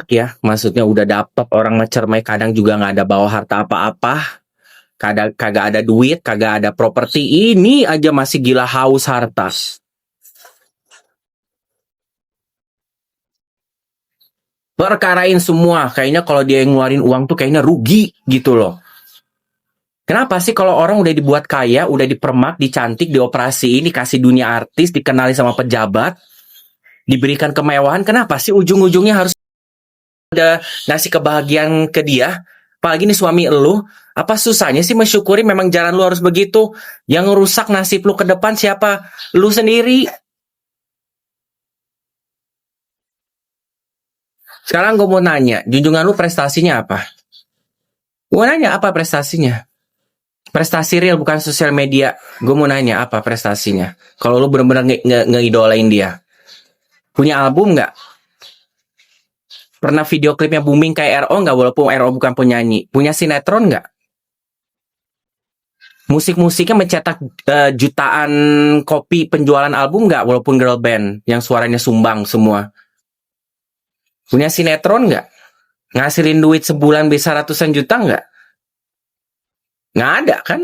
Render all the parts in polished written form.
Ya, maksudnya udah dapet orang ngecermai, kadang juga nggak ada bawa harta apa-apa, kagak ada duit, kagak ada properti, ini aja masih gila haus harta. Perkarain semua, kayaknya kalau dia yang ngeluarin uang tuh kayaknya rugi gitu loh. Kenapa sih kalau orang udah dibuat kaya, udah dipermak, dicantik, dioperasiin, dikasih dunia artis, dikenali sama pejabat, diberikan kemewahan, kenapa sih ujung-ujungnya harus ada ngasih kebahagiaan ke dia? Apalagi nih suami elu, apa susahnya sih mensyukuri memang jalan lu harus begitu? Yang ngerusak nasib lu ke depan siapa? Lu sendiri. Sekarang gue mau nanya, junjungan lu prestasinya apa? Gue nanya apa prestasinya? Prestasi real bukan sosial media. Gue mau nanya apa prestasinya? Kalau lu bener-bener ngeidolain dia. Punya album nggak? Pernah video klipnya booming kayak RO nggak? Walaupun RO bukan penyanyi. Punya sinetron nggak? Musik-musiknya mencetak jutaan kopi penjualan album nggak? Walaupun girl band yang suaranya sumbang semua. Punya sinetron nggak? Ngasilin duit sebulan bisa ratusan juta nggak? Nggak ada kan?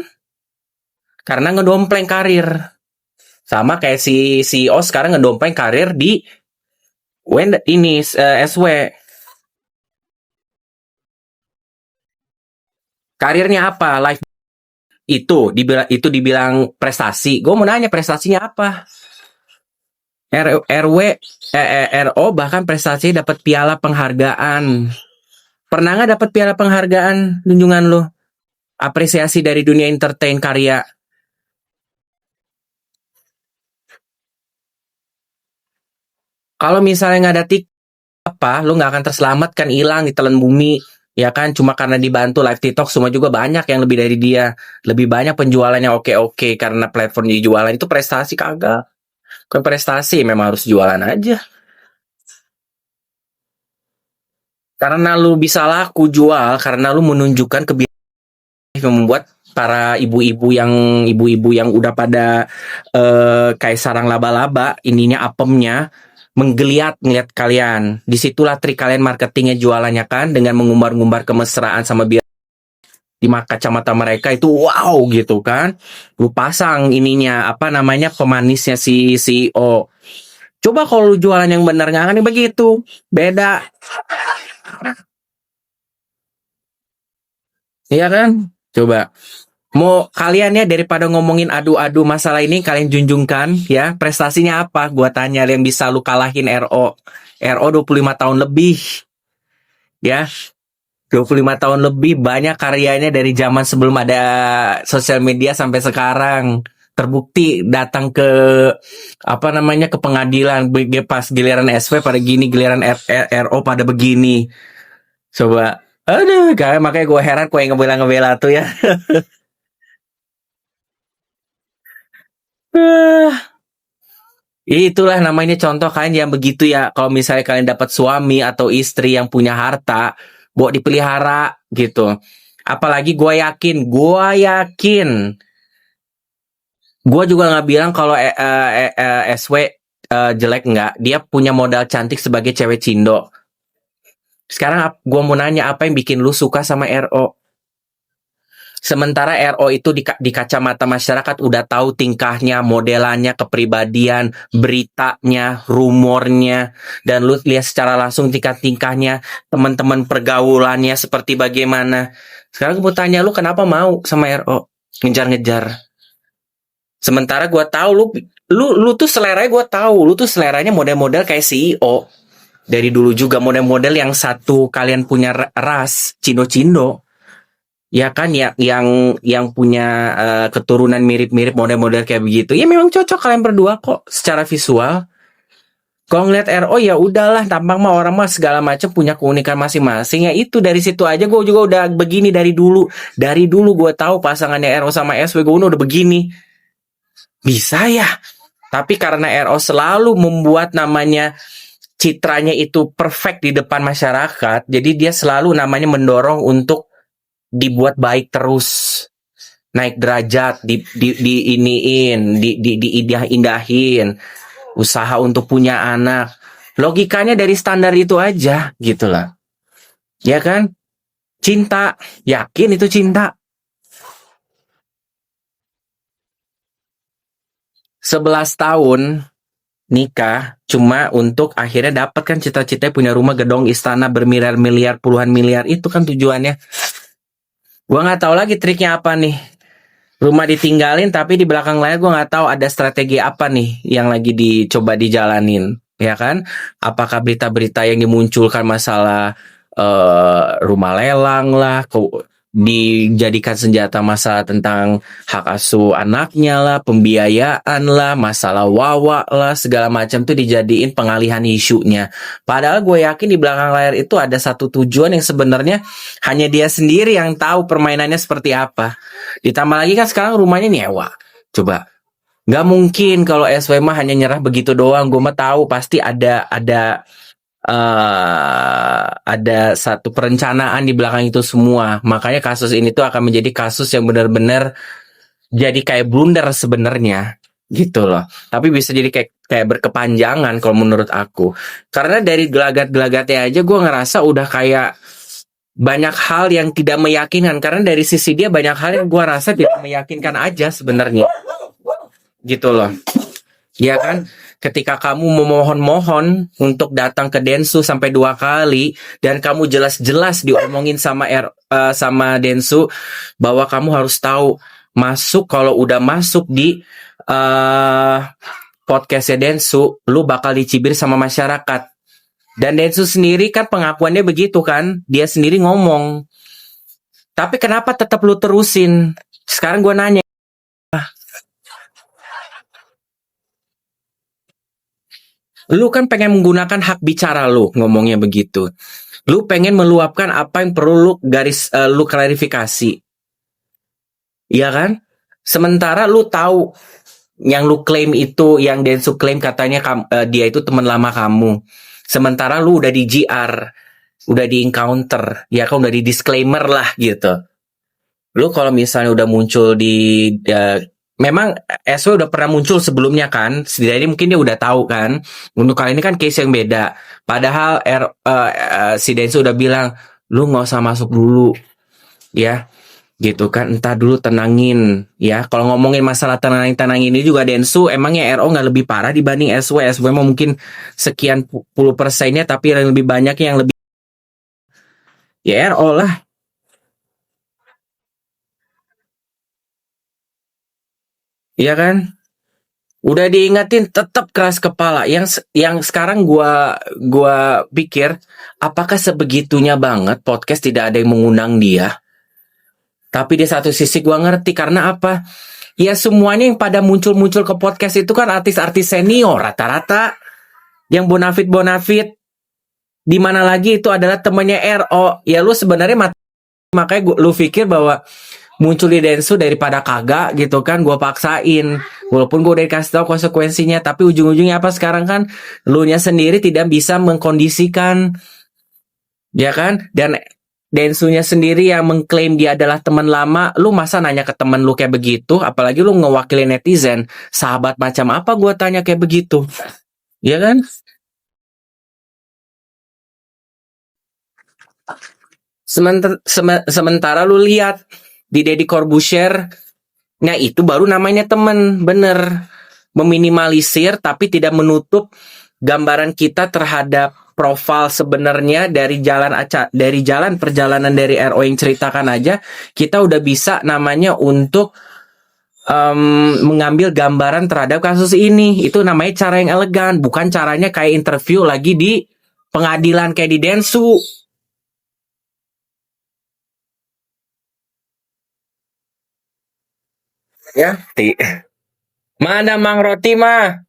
Karena ngedompleng karir. Sama kayak si CEO sekarang ngedompleng karir di ini SW. Karirnya apa? Live itu dibilang prestasi. Gue mau nanya prestasinya apa? RW RO bahkan prestasi dapat piala penghargaan. Pernah nggak dapat piala penghargaan junjungan lo? Apresiasi dari dunia entertain karya. Kalau misalnya nggak ada apa, lu nggak akan terselamatkan, hilang ditelan bumi. Ya kan, cuma karena dibantu live TikTok, semua juga banyak yang lebih dari dia. Lebih banyak penjualannya oke-oke karena platformnya jualan. Itu prestasi kagak. Bukan prestasi, memang harus jualan aja. Karena lu bisa laku jual, karena lu menunjukkan kebiasaan yang membuat para ibu-ibu yang udah pada kayak sarang laba-laba, ininya apemnya menggeliat ngeliat kalian. Disitulah trik kalian marketingnya jualannya kan, dengan mengumbar-ngumbar kemesraan sama biar di kacamata mereka itu wow gitu kan. Lu pasang ininya apa namanya pemanisnya si CEO. Coba kalau lu jualan yang benar nggak akan begitu. Beda. Iya kan? Coba. Mau kalian ya daripada ngomongin adu-adu masalah ini, kalian junjungkan ya prestasinya apa? Gua tanya yang bisa lu kalahin RO. RO 25 tahun lebih ya. 25 tahun lebih, banyak karyanya dari zaman sebelum ada sosial media sampai sekarang. Terbukti datang ke apa namanya ke pengadilan, pas giliran SW pada gini, giliran RO pada begini. Coba, aduh, kayak makanya gue heran kok yang ngebela-ngebela tuh ya. Itulah namanya contoh kalian yang begitu ya. Kalau misalnya kalian dapat suami atau istri yang punya harta, buat dipelihara gitu. Apalagi gue yakin, gue juga nggak bilang kalau SW jelek, nggak. Dia punya modal cantik sebagai cewek cindo. Sekarang gue mau nanya, apa yang bikin lu suka sama RO? Sementara RO itu di kacamata masyarakat udah tahu tingkahnya, modelannya, kepribadian, beritanya, rumornya, dan lu lihat secara langsung tingkahnya, teman-teman pergaulannya seperti bagaimana. Sekarang gue tanya lu kenapa mau sama RO? Ngejar-ngejar. Sementara gue tahu lu tuh seleranya, gue tahu lu tuh seleranya model-model kayak CEO. Dari dulu juga model-model yang satu kalian punya ras cindo-cindo. Ya kan ya, yang punya keturunan mirip-mirip model-model kayak begitu. Ya memang cocok kalian berdua kok secara visual. Kalau ngeliat RO ya udahlah, tampang mah orang mah segala macam punya keunikan masing-masing. Ya itu dari situ aja gue juga udah begini dari dulu. Dari dulu gue tahu pasangannya RO sama SW gue udah begini. Bisa ya. Tapi karena RO selalu membuat namanya citranya itu perfect di depan masyarakat, jadi dia selalu namanya mendorong untuk dibuat baik terus, naik derajat, di iniin, di indah-indahin, usaha untuk punya anak. Logikanya dari standar itu aja gitu lah. Ya kan? Cinta, yakin itu cinta. 11 tahun nikah cuma untuk akhirnya dapat kan cita-citanya punya rumah gedong istana bermiliar-miliar puluhan miliar itu kan tujuannya. Gua nggak tahu lagi triknya apa nih. Rumah ditinggalin tapi di belakang layar gua nggak tahu ada strategi apa nih yang lagi dicoba dijalanin, ya kan? Apakah berita-berita yang dimunculkan masalah rumah lelang lah, dijadikan senjata masalah tentang hak asuh anaknya lah, pembiayaan lah, masalah wawa lah, segala macam tuh dijadiin pengalihan isunya. Padahal gue yakin di belakang layar itu ada satu tujuan yang sebenarnya hanya dia sendiri yang tahu permainannya seperti apa. Ditambah lagi kan sekarang rumahnya nyewa. Coba, nggak mungkin kalau SW mah hanya nyerah begitu doang. Gue mah tahu pasti ada satu perencanaan di belakang itu semua. Makanya kasus ini tuh akan menjadi kasus yang benar-benar jadi kayak blunder sebenarnya gitu loh. Tapi bisa jadi kayak berkepanjangan kalau menurut aku. Karena dari gelagat-gelagatnya aja gue ngerasa udah kayak banyak hal yang tidak meyakinkan. Karena dari sisi dia banyak hal yang gue rasa tidak meyakinkan aja sebenarnya. Gitu loh. Ya kan, ketika kamu memohon-mohon untuk datang ke Densu sampai 2 kali dan kamu jelas-jelas diomongin sama Densu bahwa kamu harus tahu kalau udah masuk di podcastnya Densu, lu bakal dicibir sama masyarakat. Dan Densu sendiri kan pengakuannya begitu kan, dia sendiri ngomong. Tapi kenapa tetap lu terusin? Sekarang gue nanya. Lu kan pengen menggunakan hak bicara lu, ngomongnya begitu. Lu pengen meluapkan apa yang perlu lu klarifikasi. Iya kan? Sementara lu tahu yang lu klaim itu, yang Densu klaim katanya dia itu teman lama kamu. Sementara lu udah di GR, udah di encounter, ya kan udah di disclaimer lah gitu. Lu kalau misalnya udah muncul memang SW udah pernah muncul sebelumnya kan, setidaknya mungkin dia udah tahu kan. Untuk kali ini kan case yang beda. Padahal si Densu udah bilang, lu nggak usah masuk dulu, ya, gitu kan. Entah dulu tenangin, ya. Kalau ngomongin masalah tenangin ini juga Densu, emangnya RO nggak lebih parah dibanding SW? SW mau mungkin sekian puluh persennya, tapi yang lebih banyak yang lebih ya RO lah, ya kan? Udah diingetin tetap keras kepala. Yang sekarang gua pikir apakah sebegitunya banget podcast tidak ada yang mengundang dia. Tapi di satu sisi gua ngerti karena apa? Ya semuanya yang pada muncul-muncul ke podcast itu kan artis-artis senior rata-rata yang bonafit. Di mana lagi itu adalah temannya RO. Ya lu sebenarnya makanya lu pikir bahwa muncul di Densu daripada kagak gitu kan, gue paksain walaupun gue udah dikasih tahu konsekuensinya, tapi ujung-ujungnya apa sekarang kan lu nya sendiri tidak bisa mengkondisikan, ya kan? Dan Densunya sendiri yang mengklaim dia adalah teman lama, lu masa nanya ke temen lu kayak begitu, apalagi lu ngewakili netizen, sahabat macam apa gue tanya kayak begitu, ya kan? Sementara lu lihat di Deddy Corbuzier, nah itu baru namanya temen, bener. Meminimalisir tapi tidak menutup gambaran kita terhadap profil sebenarnya dari jalan perjalanan dari RO yang ceritakan aja, kita udah bisa namanya untuk mengambil gambaran terhadap kasus ini. Itu namanya cara yang elegan, bukan caranya kayak interview lagi di pengadilan kayak di Densu. Ya, mana Mang Roti mah?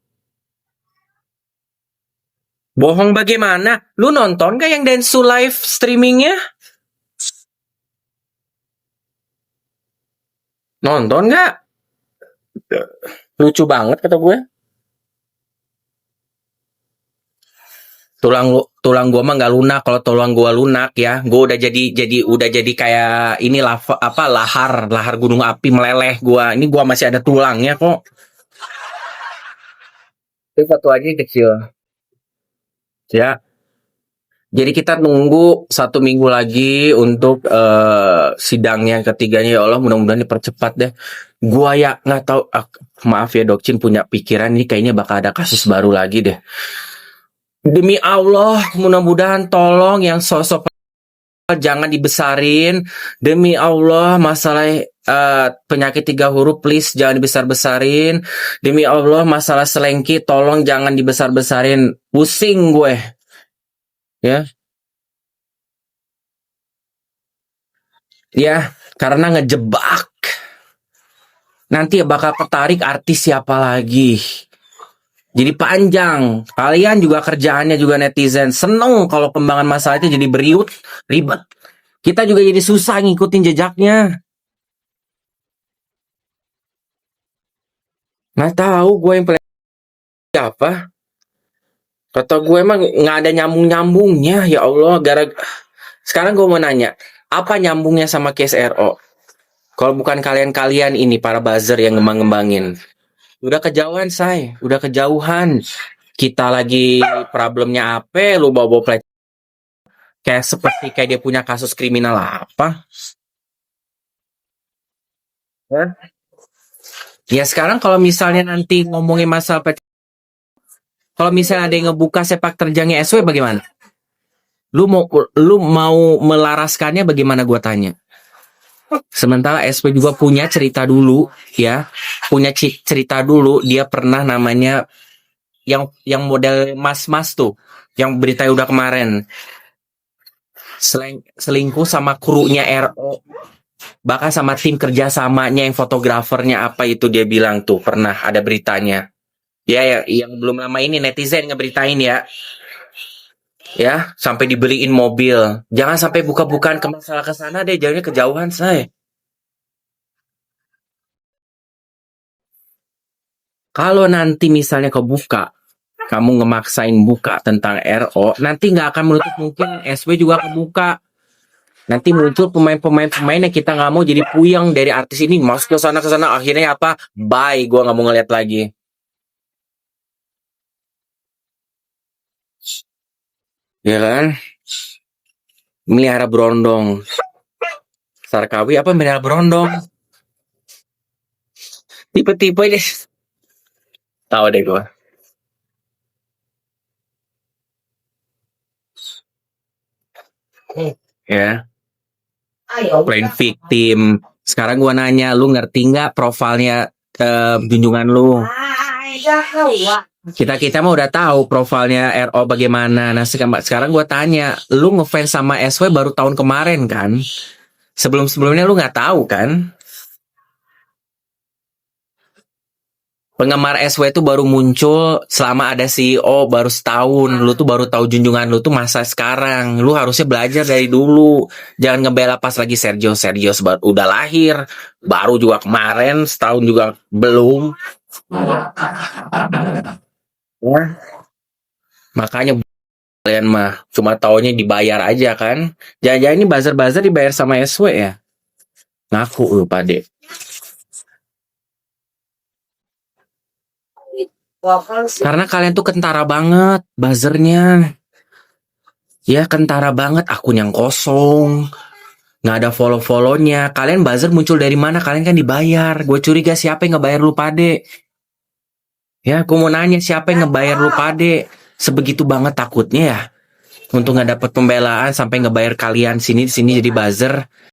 Bohong bagaimana? Lu nonton gak yang Densu live streamingnya? Nonton gak? Lucu banget kata gue. Tulang gua mah nggak lunak. Kalau tulang gua lunak ya, gua udah jadi kayak ini lava apa lahar gunung api meleleh gua. Ini gua masih ada tulangnya kok. Itu foto aja kecil. Ya. Jadi kita nunggu 1 minggu lagi untuk sidang yang ketiganya. Ya Allah, mudah-mudahan dipercepat deh. Gua ya nggak tahu. Maaf ya Dokcin, punya pikiran ini kayaknya bakal ada kasus baru lagi deh. Demi Allah, mudah-mudahan tolong yang sosok jangan dibesarin. Demi Allah, masalah penyakit 3 huruf please jangan dibesar-besarin. Demi Allah, masalah selengki tolong jangan dibesar-besarin. Pusing gue, ya. Ya, karena ngejebak. Nanti bakal ketarik artis siapa lagi. Jadi panjang. Kalian juga kerjaannya juga netizen. Seneng kalau kembangan masalah itu jadi beriut, ribet. Kita juga jadi susah ngikutin jejaknya. Nggak tahu gue yang paling apa. Kata gue emang nggak ada nyambung-nyambungnya. Ya Allah, sekarang gue mau nanya, apa nyambungnya sama case RO? Kalau bukan kalian-kalian ini para buzzer yang ngembang-ngembangin. Udah kejauhan, say. Udah kejauhan. Kita lagi problemnya apa? Lu bawa-bawa pelecehan. Kayak seperti kayak dia punya kasus kriminal apa? Ya, ya sekarang kalau misalnya nanti ngomongin masalah kalau misalnya ada yang ngebuka sepak terjangnya SW bagaimana? Lu mau melaraskannya bagaimana gua tanya? Sementara SW juga punya cerita dulu, ya. Punya cerita dulu, dia pernah namanya yang model mas-mas tuh, yang berita udah kemarin. Selingkuh sama krunya RO, bahkan sama tim kerjasamanya yang fotografernya apa itu dia bilang tuh pernah ada beritanya. Ya, yang belum lama ini netizen ngeberitain ya sampai dibeliin mobil. Jangan sampai buka-bukaan ke masalah ke sana deh, jauhnya kejauhan saya. Kalau nanti misalnya kebuka, kamu ngemaksain buka tentang RO, nanti nggak akan menutup mungkin SW juga kebuka. Nanti muncul pemain-pemain yang kita nggak mau jadi puyeng dari artis ini masuk ke sana akhirnya apa? Bye, gua nggak mau ngeliat lagi. Ya kan? Melihara berondong. Sarkawi apa melihara berondong? Tipe-tipe deh. Tahu deh gua. Ya, playing victim. Sekarang gua nanya, lu ngerti nggak profilnya junjungan lu? Kita mah udah tahu profilnya RO bagaimana. Nah, sekarang gua tanya, lu ngefans sama SW baru tahun kemarin kan? Sebelum-sebelumnya lu nggak tahu kan? Penggemar SW itu baru muncul selama ada CEO baru setahun. Lu tuh baru tahu junjungan lu tuh masa sekarang. Lu harusnya belajar dari dulu. Jangan ngebela pas lagi Sergio udah lahir. Baru juga kemarin, setahun juga belum. Ya. Makanya kalian mah cuma taunya dibayar aja kan. Jangan-jangan ini buzzer-buzzer dibayar sama SW ya? Ngaku lu pade. Karena kalian tuh kentara banget buzzernya. Ya kentara banget, akun yang kosong, nggak ada follow-follownya. Kalian buzzer muncul dari mana? Kalian kan dibayar. Gue curiga siapa yang ngebayar lu pade. Ya, gue mau nanya siapa yang ngebayar lu pade. Sebegitu banget takutnya ya. Untuk nggak dapet pembelaan sampai ngebayar kalian sini jadi buzzer.